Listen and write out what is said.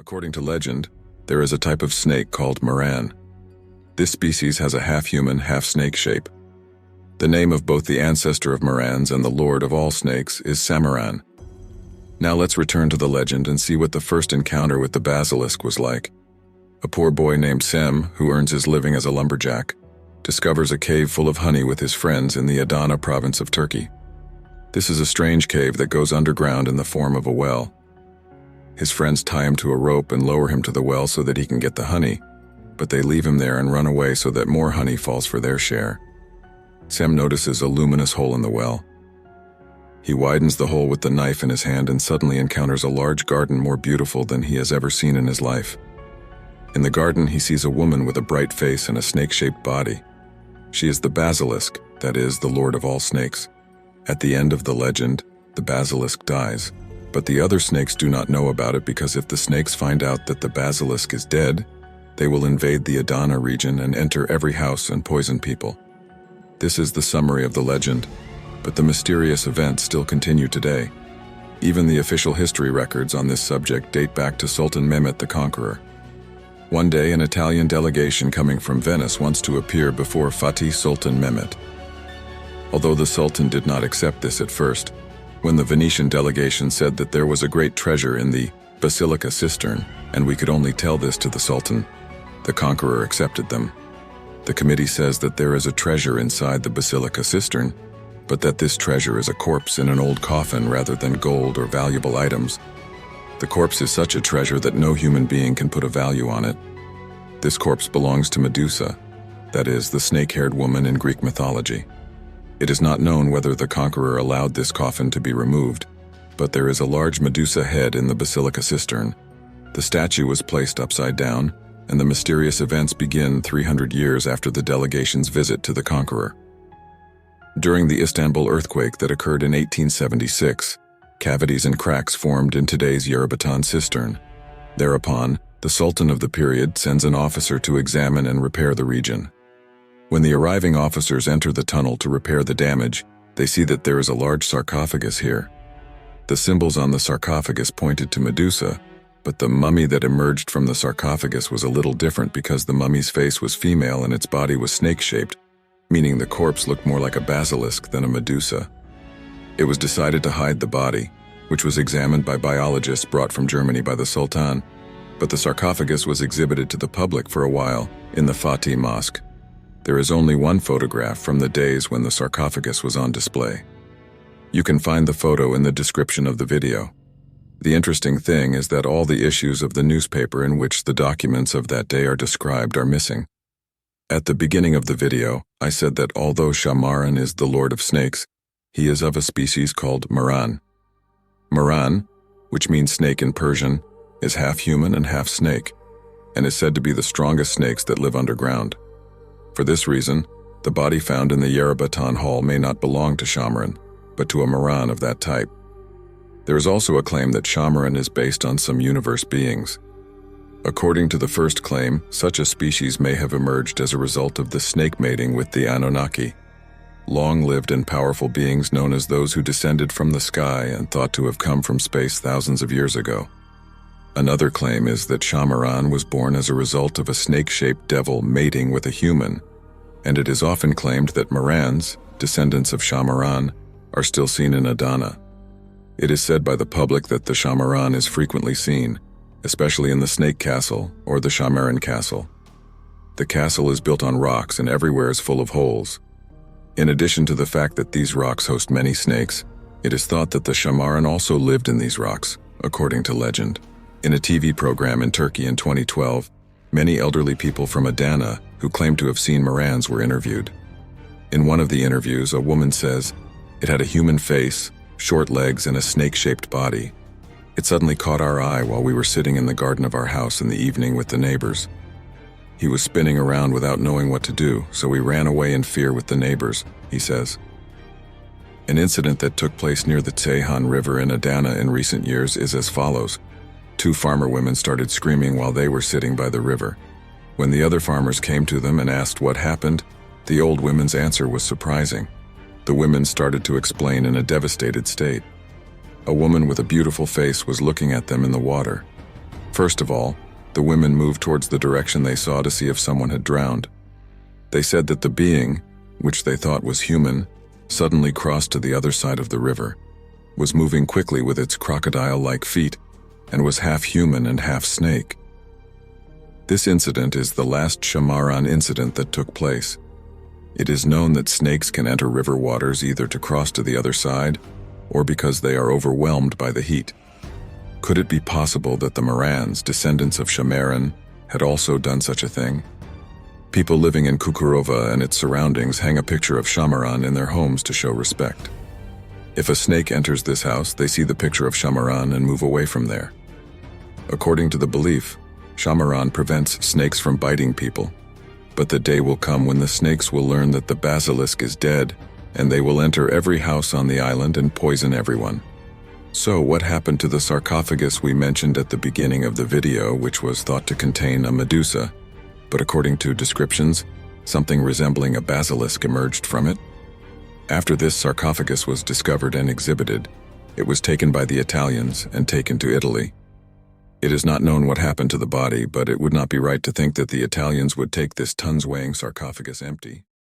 According to legend, there is a type of snake called Mythical. This species has a half-human, half-snake shape. The name of both the ancestor of Mythicals and the lord of all snakes is SAHMERAN. Now let's return to the legend and see what the first encounter with the basilisk was like. A poor boy named Sem, who earns his living as a lumberjack, discovers a cave full of honey with his friends in the Adana province of Turkey. This is a strange cave that goes underground in the form of a well. His friends tie him to a rope and lower him to the well so that he can get the honey, but they leave him there and run away so that more honey falls for their share. Sem notices a luminous hole in the well. He widens the hole with the knife in his hand and suddenly encounters a large garden more beautiful than he has ever seen in his life. In the garden, he sees a woman with a bright face and a snake-shaped body. She is the basilisk, that is, the lord of all snakes. At the end of the legend, the basilisk dies, but the other snakes do not know about it because if the snakes find out that the basilisk is dead, they will invade the Adana region and enter every house and poison people. This is the summary of the legend, but the mysterious events still continue today. Even the official history records on this subject date back to Sultan Mehmet the Conqueror. One day, an Italian delegation coming from Venice wants to appear before Fatih Sultan Mehmet. Although the Sultan did not accept this at first, when the Venetian delegation said that there was a great treasure in the Basilica cistern, and we could only tell this to the Sultan, the Conqueror accepted them. The committee says that there is a treasure inside the Basilica cistern, but that this treasure is a corpse in an old coffin rather than gold or valuable items. The corpse is such a treasure that no human being can put a value on it. This corpse belongs to Medusa, that is, the snake-haired woman in Greek mythology. It is not known whether the Conqueror allowed this coffin to be removed, but there is a large Medusa head in the Basilica cistern. The statue was placed upside down, and the mysterious events begin 300 years after the delegation's visit to the Conqueror. During the Istanbul earthquake that occurred in 1876, cavities and cracks formed in today's Yerebatan cistern. Thereupon, the Sultan of the period sends an officer to examine and repair the region. When the arriving officers enter the tunnel to repair the damage, they see that there is a large sarcophagus here. The symbols on the sarcophagus pointed to Medusa, but the mummy that emerged from the sarcophagus was a little different because the mummy's face was female and its body was snake-shaped, meaning the corpse looked more like a basilisk than a Medusa. It was decided to hide the body, which was examined by biologists brought from Germany by the Sultan, but the sarcophagus was exhibited to the public for a while in the Fatih Mosque. There is only one photograph from the days when the sarcophagus was on display. You can find the photo in the description of the video. The interesting thing is that all the issues of the newspaper in which the documents of that day are described are missing. At the beginning of the video, I said that although Şahmeran is the lord of snakes, he is of a species called Mythical. Mythical, which means snake in Persian, is half human and half snake, and is said to be the strongest snakes that live underground. For this reason, the body found in the Yerebatan Hall may not belong to Şahmeran, but to a Mythical of that type. There is also a claim that Şahmeran is based on some universe beings. According to the first claim, such a species may have emerged as a result of the snake mating with the Anunnaki, long-lived and powerful beings known as those who descended from the sky and thought to have come from space thousands of years ago. Another claim is that Şahmeran was born as a result of a snake-shaped devil mating with a human, and it is often claimed that Mythicals, descendants of Şahmeran, are still seen in Adana. It is said by the public that the Şahmeran is frequently seen, especially in the Snake Castle or the Şahmeran Castle. The castle is built on rocks and everywhere is full of holes. In addition to the fact that these rocks host many snakes, it is thought that the Şahmeran also lived in these rocks, according to legend. In a TV program in Turkey in 2012, many elderly people from Adana who claimed to have seen Mythicals were interviewed. In one of the interviews, a woman says, "It had a human face, short legs, and a snake-shaped body. It suddenly caught our eye while we were sitting in the garden of our house in the evening with the neighbors. He was spinning around without knowing what to do, so we ran away in fear with the neighbors," he says. An incident that took place near the Ceyhan River in Adana in recent years is as follows. Two farmer women started screaming while they were sitting by the river. When the other farmers came to them and asked what happened, the old women's answer was surprising. The women started to explain in a devastated state. A woman with a beautiful face was looking at them in the water. First of all, the women moved towards the direction they saw to see if someone had drowned. They said that the being, which they thought was human, suddenly crossed to the other side of the river, was moving quickly with its crocodile-like feet, and was half human and half snake. This incident is the last Şahmeran incident that took place. It is known that snakes can enter river waters either to cross to the other side, or because they are overwhelmed by the heat. Could it be possible that the Myrans, descendants of Şahmeran, had also done such a thing? People living in Çukurova and its surroundings hang a picture of Şahmeran in their homes to show respect. If a snake enters this house, they see the picture of Şahmeran and move away from there. According to the belief, Şahmeran prevents snakes from biting people. But the day will come when the snakes will learn that the basilisk is dead, and they will enter every house on the island and poison everyone. So what happened to the sarcophagus we mentioned at the beginning of the video, which was thought to contain a Medusa, but according to descriptions, something resembling a basilisk emerged from it? After this sarcophagus was discovered and exhibited, it was taken by the Italians and taken to Italy. It is not known what happened to the body, but it would not be right to think that the Italians would take this tons-weighing sarcophagus empty.